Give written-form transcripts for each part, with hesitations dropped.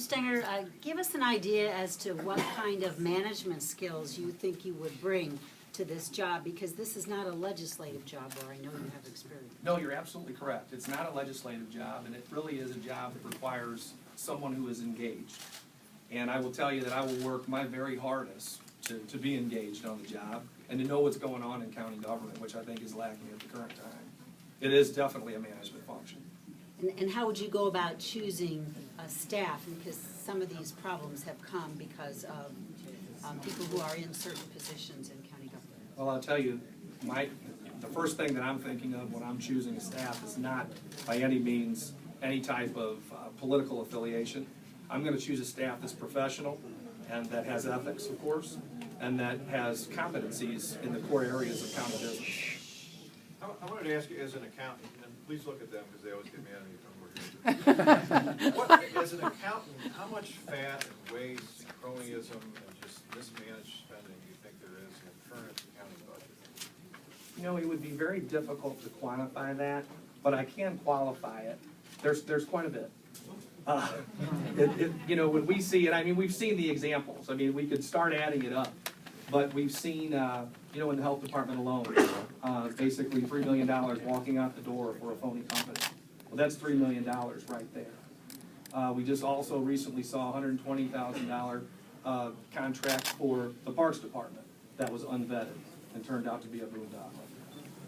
Stenger, give us an idea as to what kind of management skills you think you would bring to this job, because this is not a legislative job where I know you have experience. No, you're absolutely correct. It's not a legislative job, and it really is a job that requires someone who is engaged. And I will tell you that I will work my very hardest to be engaged on the job and to know what's going on in county government, which I think is lacking at the current time. It is definitely a management function. And how would you go about choosing staff? Because some of these problems have come because of people who are in certain positions in county government. Well, I'll tell you, the first thing that I'm thinking of when I'm choosing a staff is not by any means any type of political affiliation. I'm going to choose a staff that's professional and that has ethics, of course, and that has competencies in the core areas of county business. I wanted to ask you, as an accountant, and please look at them because they always get mad at me if I'm over here. As an accountant, how much fat and waste, cronyism, and just mismanaged spending do you think there is in the current county budget? You know, it would be very difficult to quantify that, but I can qualify it. There's quite a bit. You know, when we see it, I mean, we've seen the examples. I mean, we could start adding it up, but we've seen, you know, in the health department alone, basically $3 million walking out the door for a phony company. Well, that's $3 million right there. We just also recently saw a $120,000 contract for the Parks Department that was unvetted and turned out to be a boondoggle.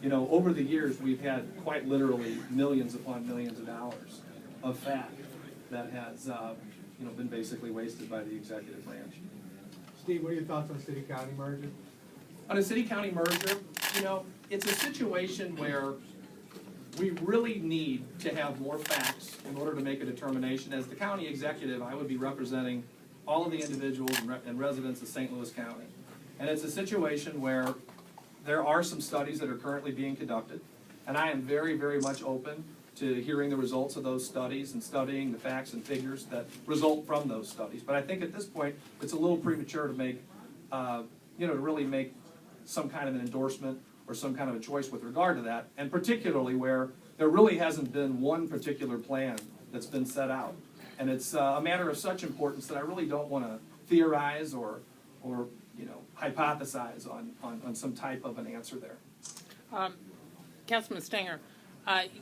You know, over the years, we've had quite literally millions upon millions of dollars of fat that has, you know, been basically wasted by the executive branch. Steve, what are your thoughts on city-county merger? On a city-county merger, you know, it's a situation where we really need to have more facts in order to make a determination. As the county executive, I would be representing all of the individuals and residents of St. Louis County. And it's a situation where there are some studies that are currently being conducted, and I am very, very much open to hearing the results of those studies and studying the facts and figures that result from those studies. But I think at this point, it's a little premature to make, you know, to really make some kind of an endorsement or some kind of a choice with regard to that, and particularly where there really hasn't been one particular plan that's been set out. And it's a matter of such importance that I really don't want to theorize or you know, hypothesize on some type of an answer there. Councilman Stenger,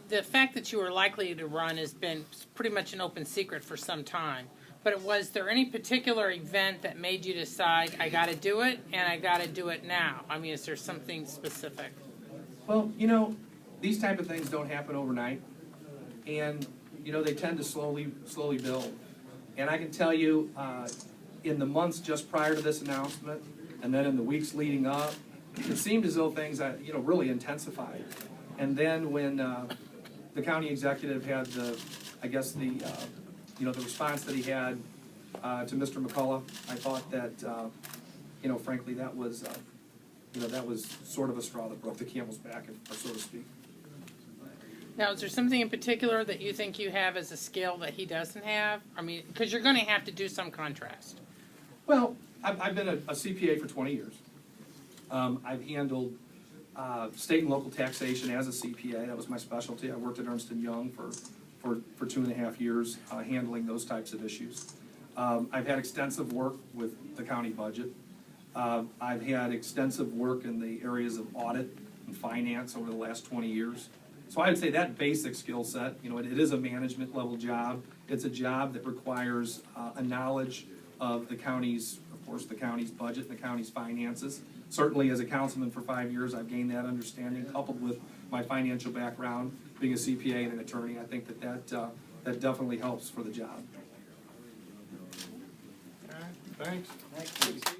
the fact that you were likely to run has been pretty much an open secret for some time. But was there any particular event that made you decide, I got to do it, and I got to do it now? I mean, is there something specific? Well, you know, these type of things don't happen overnight, and you know, they tend to slowly build. And I can tell you, in the months just prior to this announcement, and then in the weeks leading up, it seemed as though things, you know, really intensified. And then when the county executive had the, I guess the, you know, the response that he had to Mr. McCullough, I thought that, you know, frankly, that was, you know, that was sort of a straw that broke the camel's back, so to speak. Now, is there something in particular that you think you have as a skill that he doesn't have? I mean, because you're going to have to do some contrast. Well, I've been a CPA for 20 years. I've handled state and local taxation as a CPA. That was my specialty. I worked at Ernst & Young for 2.5 years handling those types of issues. I've had extensive work with the county budget. I've had extensive work in the areas of audit and finance over the last 20 years. So I'd say that basic skill set, you know, it is a management level job. It's a job that requires a knowledge of the county's, of course, the county's budget and the county's finances. Certainly as a councilman for 5 years, I've gained that understanding, coupled with my financial background, being a CPA and an attorney. I think that definitely helps for the job. All right, thanks. Thanks.